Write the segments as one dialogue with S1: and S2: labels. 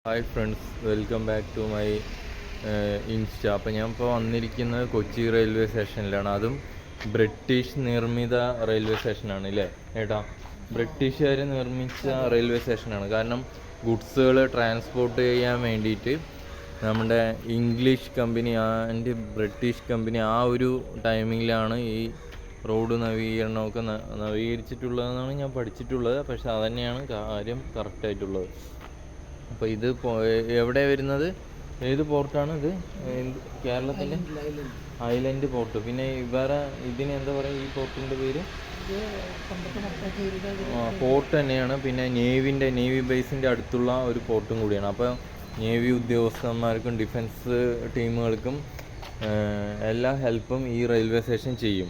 S1: Hi friends, welcome back to my insta. അപ്പോൾ ഞാൻ ഇപ്പോൾ വന്നിരിക്കുന്നത് കൊച്ചി റെയിൽവേ സ്റ്റേഷനിലാണ്. അതും ബ്രിട്ടീഷ് നിർമ്മിത റെയിൽവേ സ്റ്റേഷനാണ് അല്ലേ ഏട്ടാ? ബ്രിട്ടീഷുകാർ നിർമ്മിച്ച റെയിൽവേ സ്റ്റേഷനാണ്. കാരണം ഗുഡ്സുകൾ ട്രാൻസ്പോർട്ട് ചെയ്യാൻ വേണ്ടിയിട്ട് നമ്മുടെ English company and British company ആ ഒരു ടൈമിങ്ങിലാണ് ഈ റോഡ് നവീകരണമൊക്കെ നവീകരിച്ചിട്ടുള്ളതെന്നാണ് ഞാൻ പഠിച്ചിട്ടുള്ളത്. പക്ഷെ അതന്നെയാണ് കാര്യം കറക്റ്റായിട്ടുള്ളത്. അപ്പോൾ ഇത് എവിടെ വരുന്നത്? ഏത് പോർട്ടാണ് ഇത്? കേരളത്തിൻ്റെ ഐലൻഡ് പോർട്ട്. പിന്നെ വേറെ ഇതിന് എന്താ പറയുക, ഈ പോർട്ടിൻ്റെ പേര്? പോർട്ട് തന്നെയാണ്. പിന്നെ നേവി ബേസിൻ്റെ അടുത്തുള്ള ഒരു പോർട്ടും കൂടിയാണ്. അപ്പോൾ നേവി ഉദ്യോഗസ്ഥന്മാർക്കും ഡിഫൻസ് ടീമുകൾക്കും എല്ലാ ഹെൽപ്പും ഈ റെയിൽവേ സ്റ്റേഷൻ ചെയ്യും.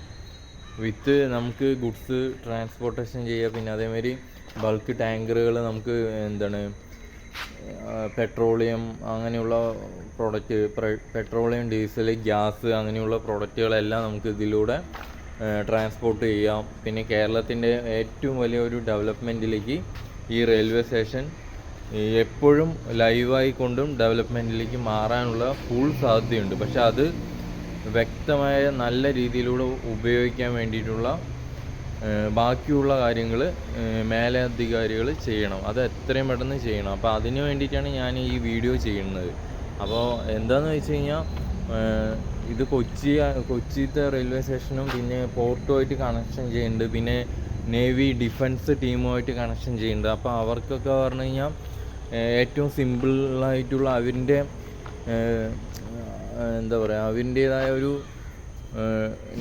S1: വിത്ത് നമുക്ക് ഗുഡ്സ് ട്രാൻസ്പോർട്ടേഷൻ ചെയ്യുക. പിന്നെ അതേമാതിരി ബൾക്ക് ടാങ്കറുകൾ നമുക്ക് പെട്രോളിയം അങ്ങനെയുള്ള പ്രോഡക്റ്റ്, പെട്രോളിയം, ഡീസൽ, ഗ്യാസ് അങ്ങനെയുള്ള പ്രോഡക്റ്റുകളെല്ലാം നമുക്ക് ഇതിലൂടെ ട്രാൻസ്പോർട്ട് ചെയ്യാം. പിന്നെ കേരളത്തിൻ്റെ ഏറ്റവും വലിയൊരു ഡെവലപ്മെൻറ്റിലേക്ക് ഈ റെയിൽവേ സ്റ്റേഷൻ എപ്പോഴും ലൈവായിക്കൊണ്ടും ഡെവലപ്മെൻറ്റിലേക്ക് മാറാനുള്ള ഫുൾ സാധ്യതയുണ്ട്. പക്ഷെ അത് വ്യക്തമായ നല്ല രീതിയിലൂടെ ഉപയോഗിക്കാൻ വേണ്ടിയിട്ടുള്ള ബാക്കിയുള്ള കാര്യങ്ങൾ മേലധികാരികൾ ചെയ്യണം. അത് എത്രയും പെട്ടെന്ന് ചെയ്യണം. അപ്പോൾ അതിന് വേണ്ടിയിട്ടാണ് ഞാൻ ഈ വീഡിയോ ചെയ്യുന്നത്. അപ്പോൾ എന്താണെന്ന് വെച്ച് കഴിഞ്ഞാൽ ഇത് കൊച്ചിത്തെ റെയിൽവേ സ്റ്റേഷനും പിന്നെ പോർട്ടുമായിട്ട് കണക്ഷൻ ചെയ്യുന്നുണ്ട്. പിന്നെ നേവി ഡിഫൻസ് ടീമുമായിട്ട് കണക്ഷൻ ചെയ്യുന്നുണ്ട്. അപ്പോൾ അവർക്കൊക്കെ പറഞ്ഞു കഴിഞ്ഞാൽ ഏറ്റവും സിമ്പിളായിട്ടുള്ള അവരിൻ്റെ എന്താ പറയുക, അവരിൻ്റേതായ ഒരു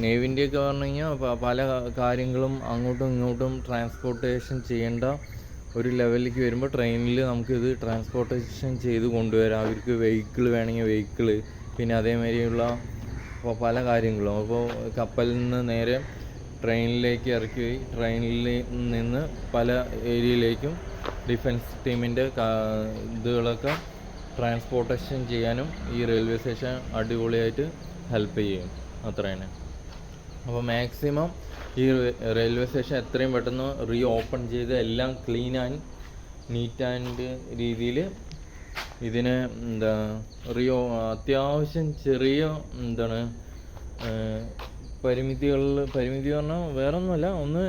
S1: നേവിൻ്റെയൊക്കെ പറഞ്ഞു കഴിഞ്ഞാൽ പല കാര്യങ്ങളും അങ്ങോട്ടും ഇങ്ങോട്ടും ട്രാൻസ്പോർട്ടേഷൻ ചെയ്യേണ്ട ഒരു ലെവലിലേക്ക് വരുമ്പോൾ ട്രെയിനിൽ നമുക്കിത് ട്രാൻസ്പോർട്ടേഷൻ ചെയ്ത് കൊണ്ടുവരാം. അവർക്ക് വെഹിക്കിൾ വേണമെങ്കിൽ വെഹിക്കിൾ, പിന്നെ അതേമാതിരിയുള്ള പല കാര്യങ്ങളും. അപ്പോൾ കപ്പലിൽ നിന്ന് നേരെ ട്രെയിനിലേക്ക് ഇറക്കി ട്രെയിനിൽ നിന്ന് പല ഏരിയയിലേക്കും ഡിഫൻസ് ടീമിൻ്റെ ഇതുകളൊക്കെ ട്രാൻസ്പോർട്ടേഷൻ ചെയ്യാനും ഈ റെയിൽവേ സ്റ്റേഷൻ അടിപൊളിയായിട്ട് ഹെൽപ്പ് ചെയ്യും. അത്ര തന്നെ. അപ്പോൾ മാക്സിമം ഈ റെയിൽവേ സ്റ്റേഷൻ എത്രയും പെട്ടെന്ന് റീ ഓപ്പൺ ചെയ്ത് എല്ലാം ക്ലീൻ ആൻഡ് നീറ്റ് ആൻഡ് രീതിയിൽ ഇതിനെ അത്യാവശ്യം ചെറിയ പരിമിതി പറഞ്ഞാൽ വേറൊന്നുമല്ല, ഒന്ന്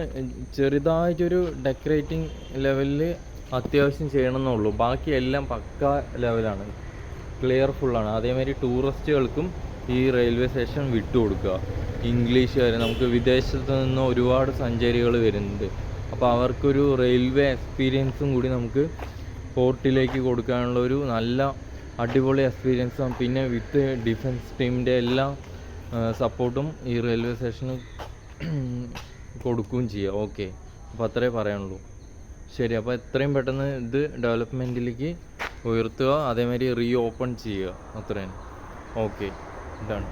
S1: ചെറുതായിട്ടൊരു ഡെക്കറേറ്റിംഗ് ലെവലിൽ അത്യാവശ്യം ചെയ്യണമെന്നുള്ളൂ. ബാക്കി എല്ലാം പക്ക ലെവലാണ്, ക്ലിയർഫുള്ളാണ്. അതേമാതിരി ടൂറിസ്റ്റുകൾക്കും ഈ റെയിൽവേ സ്റ്റേഷൻ വിട്ടുകൊടുക്കുക. ഇംഗ്ലീഷുകാർ, നമുക്ക് വിദേശത്ത് നിന്ന് ഒരുപാട് സഞ്ചാരികൾ വരുന്നുണ്ട്. അപ്പോൾ അവർക്കൊരു റെയിൽവേ എക്സ്പീരിയൻസും കൂടി നമുക്ക് പോർട്ടിലേക്ക് കൊടുക്കാനുള്ള ഒരു നല്ല അടിപൊളി എക്സ്പീരിയൻസും പിന്നെ വിത്ത് ഡിഫൻസ് ടീമിൻ്റെ എല്ലാ സപ്പോർട്ടും ഈ റെയിൽവേ സ്റ്റേഷന് കൊടുക്കുകയും ചെയ്യുക. ഓക്കെ, അപ്പോൾ അത്രേ പറയാനുള്ളൂ. ശരി, അപ്പോൾ എത്രയും പെട്ടെന്ന് ഇത് ഡെവലപ്മെൻറ്റിലേക്ക് ഉയർത്തുക, അതേമാതിരി റീ ഓപ്പൺ ചെയ്യുക. അത്രയും. Okay, done.